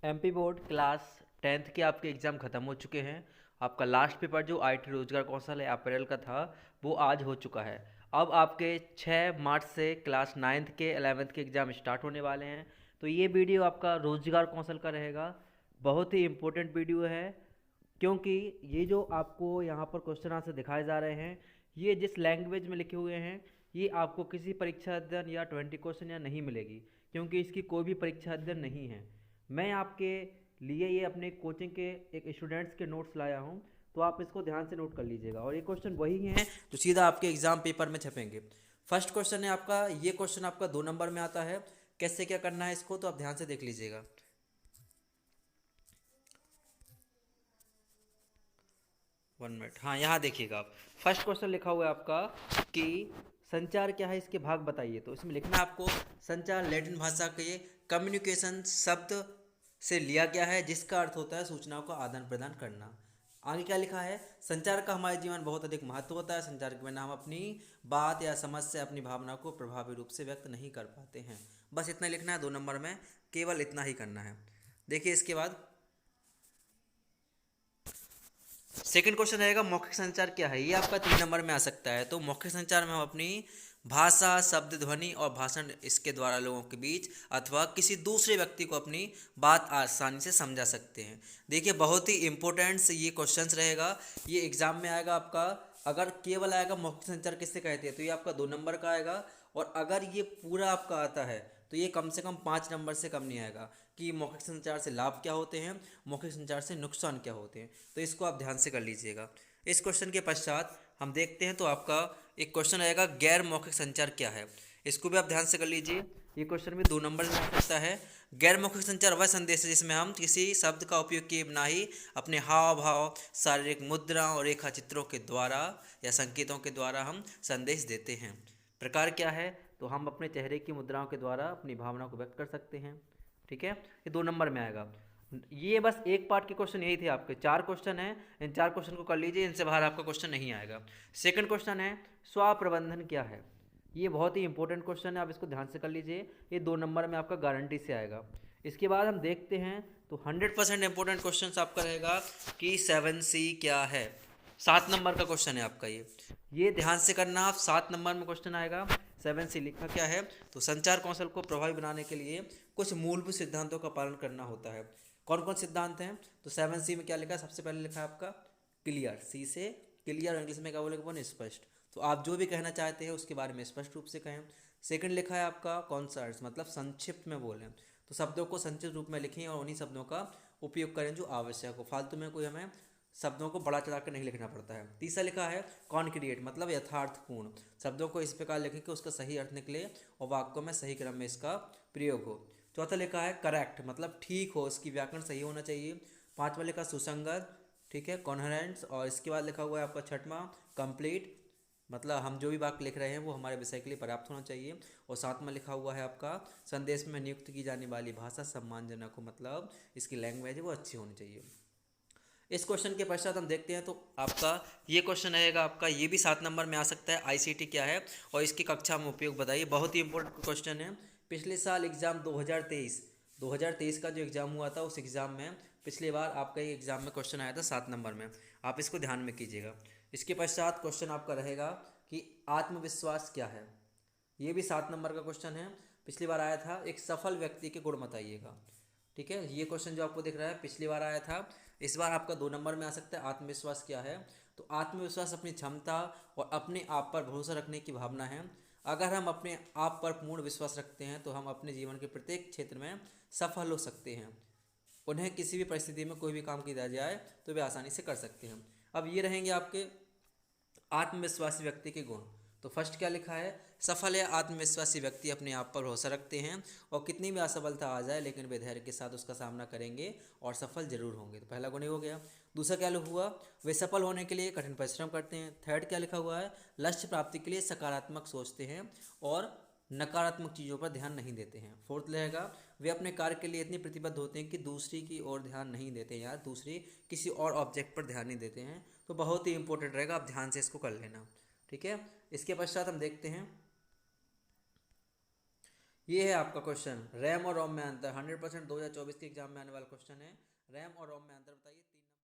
MP board class 10th के आपके exam ख़त्म हो चुके हैं। आपका लास्ट पेपर जो आईटी रोजगार कौशल है अप्रैल का था, वो आज हो चुका है। अब आपके 6 मार्च से क्लास 9th के 11th के एग्ज़ाम स्टार्ट होने वाले हैं। तो ये वीडियो आपका रोजगार कौशल का रहेगा। बहुत ही इम्पोर्टेंट वीडियो है, क्योंकि ये जो आपको यहाँ पर क्वेश्चन आंसर दिखाए जा रहे हैं, ये जिस लैंग्वेज में लिखे हुए हैं, ये आपको किसी परीक्षा अध्ययन या 20 क्वेश्चन या नहीं मिलेगी, क्योंकि इसकी कोई भी परीक्षा अध्ययन नहीं है। मैं आपके लिए ये अपने कोचिंग के एक स्टूडेंट्स के नोट्स लाया हूँ, तो आप इसको ध्यान से नोट कर लीजिएगा। और ये क्वेश्चन वही हैं जो सीधा आपके एग्जाम पेपर में छपेंगे। फर्स्ट क्वेश्चन है आपका, ये क्वेश्चन आपका 2 नंबर में आता है। कैसे क्या करना है इसको तो आप ध्यान से देख लीजिएगा। 1 मिनट, हाँ यहाँ देखिएगा आप। फर्स्ट क्वेश्चन लिखा हुआ है आपका कि संचार क्या है, इसके भाग बताइए। तो इसमें लिखना है आपको, संचार लैटिन भाषा के कम्युनिकेशन शब्द से लिया गया है, जिसका अर्थ होता है सूचनाओं का आदान प्रदान करना। आगे क्या लिखा है, संचार का हमारे जीवन बहुत अधिक महत्व होता है। संचार के बिना हम अपनी बात या समझ से अपनी भावना को प्रभावी रूप से व्यक्त नहीं कर पाते हैं। बस इतना लिखना है 2 नंबर में, केवल इतना ही करना है। देखिए इसके बाद सेकंड क्वेश्चन रहेगा, मौखिक संचार क्या है। ये आपका 3 नंबर में आ सकता है। तो मौखिक संचार में हम अपनी भाषा, शब्द, ध्वनि और भाषण इसके द्वारा लोगों के बीच अथवा किसी दूसरे व्यक्ति को अपनी बात आसानी से समझा सकते हैं। देखिए बहुत ही इंपॉर्टेंट से ये क्वेश्चंस रहेगा, ये एग्जाम में आएगा आपका। अगर केवल आएगा मौखिक संचार किससे कहते हैं, तो ये आपका 2 नंबर का आएगा। और अगर ये पूरा आपका आता है तो ये कम से कम 5 नंबर से कम नहीं आएगा कि मौखिक संचार से लाभ क्या होते हैं, मौखिक संचार से नुकसान क्या होते हैं। तो इसको आप ध्यान से कर लीजिएगा। इस क्वेश्चन के पश्चात हम देखते हैं, तो आपका एक क्वेश्चन आएगा, गैर मौखिक संचार क्या है। इसको भी आप ध्यान से कर लीजिए। ये क्वेश्चन भी 2 नंबर में आ सकता है। गैर मौखिक संचार वह संदेश है जिसमें हम किसी शब्द का उपयोग किए बिना ही अपने हाव भाव, शारीरिक मुद्रा और रेखा चित्रों के द्वारा या संकेतों के द्वारा हम संदेश देते हैं। प्रकार क्या है, तो हम अपने चेहरे की मुद्राओं के द्वारा अपनी भावना को व्यक्त कर सकते हैं। ठीक है, ये 2 नंबर में आएगा। ये बस एक पार्ट के क्वेश्चन यही थे आपके। 4 क्वेश्चन हैं, इन 4 क्वेश्चन को कर लीजिए, इनसे बाहर आपका क्वेश्चन नहीं आएगा। सेकंड क्वेश्चन है, स्व प्रबंधन क्या है। ये बहुत ही इंपॉर्टेंट क्वेश्चन है, आप इसको ध्यान से कर लीजिए। ये 2 नंबर में आपका गारंटी से आएगा। इसके बाद हम देखते हैं, तो 100% इंपॉर्टेंट क्वेश्चन आपका रहेगा कि 7C क्या है। 7 नंबर का क्वेश्चन है आपका ये ध्यान से करना आप। 7 नंबर में क्वेश्चन आएगा, 7C लिखा क्या है। तो संचार कौशल को प्रभावी बनाने के लिए कुछ मूलभूत सिद्धांतों का पालन करना होता है। कौन कौन सिद्धांत हैं, तो 7C में क्या लिखा है, सबसे पहले लिखा है आपका क्लियर, सी से क्लियर, इंग्लिश में क्या बोलेगा वो स्पष्ट। तो आप जो भी कहना चाहते हैं उसके बारे में स्पष्ट रूप से कहें। सेकंड लिखा है आपका कॉन्सर्ट्स, मतलब संक्षिप्त में बोलें। तो शब्दों को संक्षिप्त रूप में लिखें और उन्हीं शब्दों का उपयोग करें जो आवश्यक हो। फालतू में कोई हमें शब्दों को बढ़ा चढ़ा कर नहीं लिखना पड़ता है। तीसरा लिखा है कॉन्क्रिएट, मतलब यथार्थपूर्ण। शब्दों को इस प्रकार लिखें कि उसका सही अर्थ निकले और वाक्यों में सही क्रम में इसका प्रयोग हो। चौथा लिखा है करेक्ट, मतलब ठीक हो, इसकी व्याकरण सही होना चाहिए। पांचवा लिखा सुसंगत, ठीक है, कॉन्हेरेंस। और इसके बाद लिखा हुआ है आपका छठवां कंप्लीट, मतलब हम जो भी वाक्य लिख रहे हैं वो हमारे विषय के लिए पर्याप्त होना चाहिए। और सातवां लिखा हुआ है आपका संदेश में नियुक्त की जाने वाली भाषा सम्मानजनक हो, मतलब इसकी लैंग्वेज है वो अच्छी होनी चाहिए। इस क्वेश्चन के पश्चात हम देखते हैं, तो आपका ये क्वेश्चन रहेगा आपका, ये भी 7 नंबर में आ सकता है, आईसीटी क्या है और इसकी कक्षा में उपयोग बताइए। बहुत ही इंपॉर्टेंट क्वेश्चन है। पिछले साल एग्जाम 2023 का जो एग्ज़ाम हुआ था, उस एग्ज़ाम में पिछली बार आपका ये एग्ज़ाम में क्वेश्चन आया था 7 नंबर में। आप इसको ध्यान में कीजिएगा। इसके पश्चात क्वेश्चन आपका रहेगा कि आत्मविश्वास क्या है। ये भी 7 नंबर का क्वेश्चन है, पिछली बार आया था। एक सफल व्यक्ति के गुण बताइएगा। ठीक है, ये क्वेश्चन जो आपको दिख रहा है पिछली बार आया था, इस बार आपका 2 नंबर में आ सकता है। आत्मविश्वास क्या है, तो आत्मविश्वास अपनी क्षमता और अपने आप पर भरोसा रखने की भावना है। अगर हम अपने आप पर पूर्ण विश्वास रखते हैं तो हम अपने जीवन के प्रत्येक क्षेत्र में सफल हो सकते हैं। उन्हें किसी भी परिस्थिति में कोई भी काम किया जाए तो वे आसानी से कर सकते हैं। अब ये रहेंगे आपके आत्मविश्वासी व्यक्ति के गुण। तो फर्स्ट क्या लिखा है, सफल या आत्मविश्वासी व्यक्ति अपने आप पर भरोसा रखते हैं और कितनी भी असफलता आ जाए लेकिन वे धैर्य के साथ उसका सामना करेंगे और सफल जरूर होंगे। तो पहला गुण ही हो गया। दूसरा क्या लिखा हुआ, वे सफल होने के लिए कठिन परिश्रम करते हैं। थर्ड क्या लिखा हुआ है, लक्ष्य प्राप्ति के लिए सकारात्मक सोचते हैं और नकारात्मक चीज़ों पर ध्यान नहीं देते हैं। फोर्थ रहेगा, वे अपने कार्य के लिए इतने प्रतिबद्ध होते हैं कि दूसरी की ओर ध्यान नहीं देते हैं या दूसरी किसी और ऑब्जेक्ट पर ध्यान नहीं देते हैं। तो बहुत ही इंपॉर्टेंट रहेगा, आप ध्यान से इसको कर लेना। ठीक है, इसके पश्चात हम देखते हैं, ये है आपका क्वेश्चन, रैम और रोम में अंतर। 100% 2024 के एग्जाम में आने वाला क्वेश्चन है, रैम और रोम में अंतर बताइए।